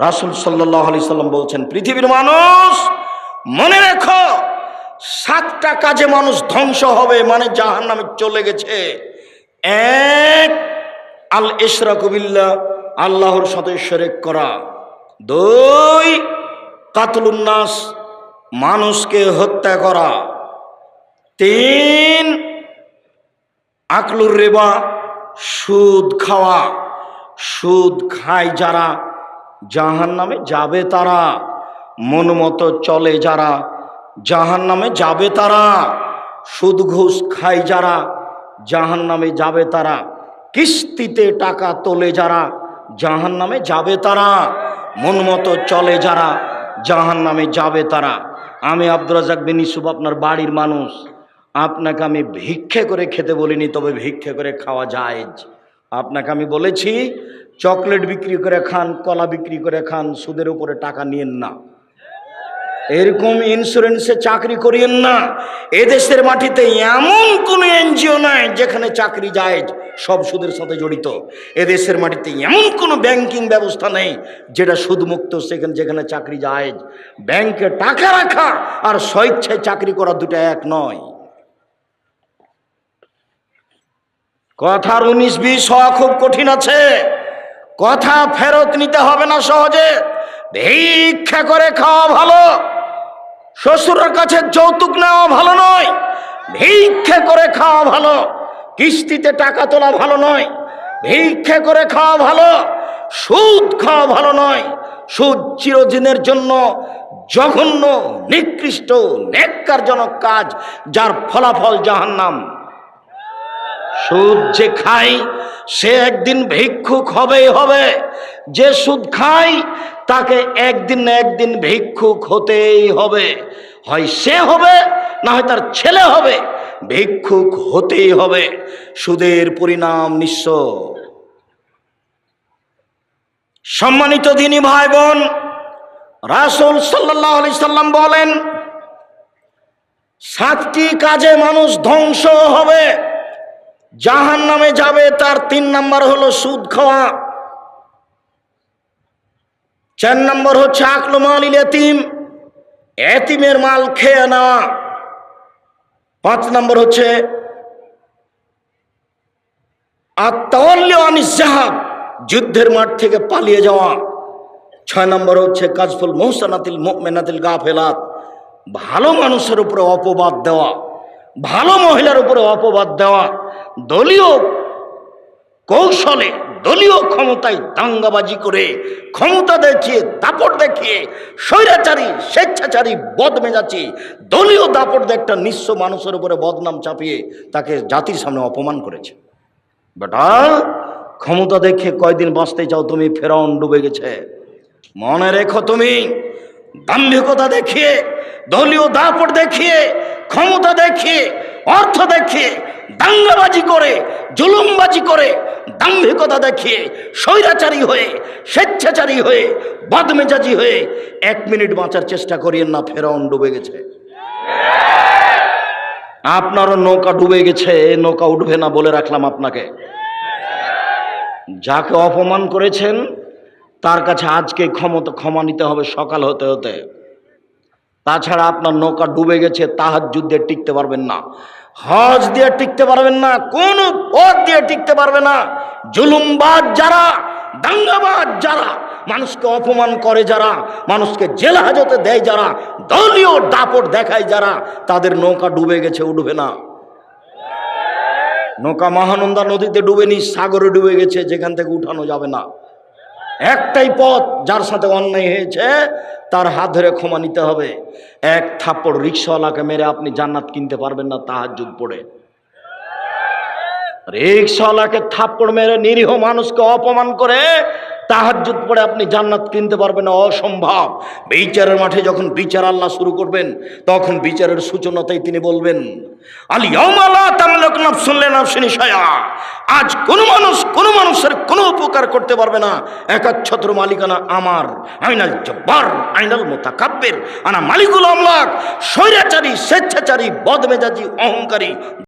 রাসূল সাল্লাল্লাহু আলাইহি সাল্লাম বলছেন, পৃথিবীর মানুষ মনে রেখো, 7টা কাজে মানুষ ধ্বংস হবে, মানে জাহান্নামে চলে গেছে। 1, আল ইশরাকু বিল্লাহ, আল্লাহর সাথে শিরক করা। 2, কাতলুন নাস, মানুষকে হত্যা করা। 3, আকলুর রিবা, সুদ খাওয়া। সুদ খায় যারা জাহান্নামে যাবে তারা, মন মতো চলে যারা জাহান্নামে যাবে তারা। সুদ ঘুষ খায় যারা জাহান্নামে যাবে তারা। কিস্তিতে টাকা তোলে যারা জাহান্নামে যাবে তারা। মন মতো চলে যারা জাহান্নামে যাবে তারা। আমি আব্দুর রাজ্জাক বিন ইউসুফ, আপনার বাড়ির মানুষ, আপনাকে আমি ভিক্ষে করে খেতে বলিনি, তবে ভিক্ষে করে খাওয়া জায়েজ। আপনাকে আমি বলেছি চকলেট বিক্রি করে খান, কলা বিক্রি করে খান, সুদের উপরে টাকা নিয়েন না। এরকম ইন্স্যুরেন্সে চাকরি করিয়েন না। এদেশের মাটিতে এমন কোনো এনজিও নাই যেখানে চাকরি জায়েজ, সব সুদের সাথে জড়িত। এদেশের মাটিতে এমন কোনো ব্যাংকিং ব্যবস্থা নেই যেটা সুদমুক্ত, যেখানে চাকরি জায়েজ। ব্যাংকে টাকা রাখা আর স্বেচ্ছায় চাকরি করা দুটো এক নয়। কথার 19-20 হওয়া খুব কঠিন আছে। কথা ফেরত নিতে হবে না সহজে। ভিক্ষা করে খাওয়া ভালো, শ্বশুরের কাছে যৌতুক নেওয়া ভালো নয়। ভিক্ষা করে খাওয়া ভালো, কিস্তিতে টাকা তোলা ভালো নয়। ভিক্ষা করে খাওয়া ভালো, সুদ খাওয়া ভালো নয়। সুদ চিরদিনের জন্য জঘন্য, নিকৃষ্ট, নেক্কারজনক কাজ, যার ফলাফল জাহান্নাম। সুদ যে খায় সে একদিন ভিক্ষুক হবেই হবে। যে সুদ খায় তাকে একদিন না একদিন ভিক্ষুক হতেই হবে। হয় সে হবে, না হয় তার ছেলে হবে, ভিক্ষুক হতেই হবে। সুদের পরিণাম নিঃস্ব। সম্মানিত দিনী ভাই বোন, রাসূল সাল্লাল্লাহু আলাইহি সাল্লাম বলেন 7টি কাজে মানুষ ধ্বংস হবে, জাহান্নামে যাবে। তার 3 নম্বর হলো সুদ খাওয়া। 4 নম্বর হচ্ছে আকলু মালিল ইয়াতীম, এতিমের মাল খেয়ে নেওয়া। 5 নম্বর হচ্ছে আত-তাওয়াল্লি আনিজ জাহাদ, যুদ্ধের মাঠ থেকে পালিয়ে যাওয়া। 6 নম্বর হচ্ছে কাজফুল মুহসানাতিল মুমিনাতিল গাফিলাত, ভালো মানুষের উপরে অপবাদ দেওয়া, ভালো মহিলার উপরে অপবাদ দেওয়া। দলীয় কৌশলে, দলীয় ক্ষমতায় দাঙ্গাবাজি করে, ক্ষমতা দেখিয়ে, দাপট দেখিয়ে, স্বৈরাচারী, স্বেচ্ছাচারী, বদমেজাজি দলীয় দাপট দিয়ে একটা নিঃস্ব মানুষের উপরে বদনাম চাপিয়ে তাকে জাতির সামনে অপমান করেছে। বেটা, ক্ষমতা দেখে কয়দিন বাঁচতে চাও তুমি? ফেরাউন ডুবে গেছে। মনে রেখো, তুমি দাম্ভিকতা দেখিয়ে, দলীয় দাপট দেখিয়ে, ক্ষমতা দেখিয়ে, অর্থ দেখিয়ে, দাঙ্গাবাজি করে, জুলুমবাজি করে, দাম্ভিকতা দেখিয়ে, স্বৈরাচারী হয়ে, স্বেচ্ছাচারী হয়ে, বদমেজাজি হয়ে 1 মিনিট বাঁচার চেষ্টা করিয়েন না। ফেরাউন ডুবে গেছে। আপনারও নৌকা ডুবে গেছে, নৌকা উঠবে না বলে রাখলাম আপনাকে। যাকে অপমান করেছেন তার কাছে আজকে ক্ষমা নিতে হবে সকাল হতে হতে। তাছাড়া আপনার নৌকা ডুবে গেছে, তাহাজ্জুদ দিয়ে টিকতে পারবেন না, হজ দিয়ে টিকতে পারবেন না, কোন পথ দিয়ে টিকতে পারবে না। জুলুমবাজ যারা, দাঙ্গাবাজ যারা, মানুষকে অপমান করে যারা, মানুষকে জেল হাজতে দেয় যারা, দলীয় দাপট দেখায় যারা, তাদের নৌকা ডুবে গেছে, উঠবে না। নৌকা মহানন্দা নদীতে ডুবেনি, সাগরে ডুবে গেছে, যেখান থেকে উঠানো যাবে না। একটাই পথ, যার সাথে অন্যায় হয়েছে তার হাত ধরে ক্ষমা নিতে হবে। 1 থাপ্পড় রিকশাওয়ালাকে মেরে আপনি জান্নাত কিনতে পারবেন না তাহাজ্জুদ পড়ে। রিকশাওয়ালাকে থাপ্পড় মেরে, নিরীহ মানুষকে অপমান করে তাহাজ্জুদ পড়ে আপনি জান্নাত কিনতে পারবেন না, অসম্ভব। বিচারের মাঠে যখন বিচার আল্লাহ শুরু করবেন, তখন বিচারের সূচনাতেই তিনি বলবেন, আল ইয়াউমা লা তামলিকু নাফসুন লিনাফসিন শাইআ, আজ কোন মানুষ কোন মানুষের কোনো উপকার করতে পারবে না। একচ্ছত্র মালিকানা আমার। আইনাল জব্বার, আইনাল মুতাকাব্বির, আনা মালিকুল আমলাক। স্বৈরাচারী, স্বেচ্ছাচারী, বদমেজাজি, অহংকারী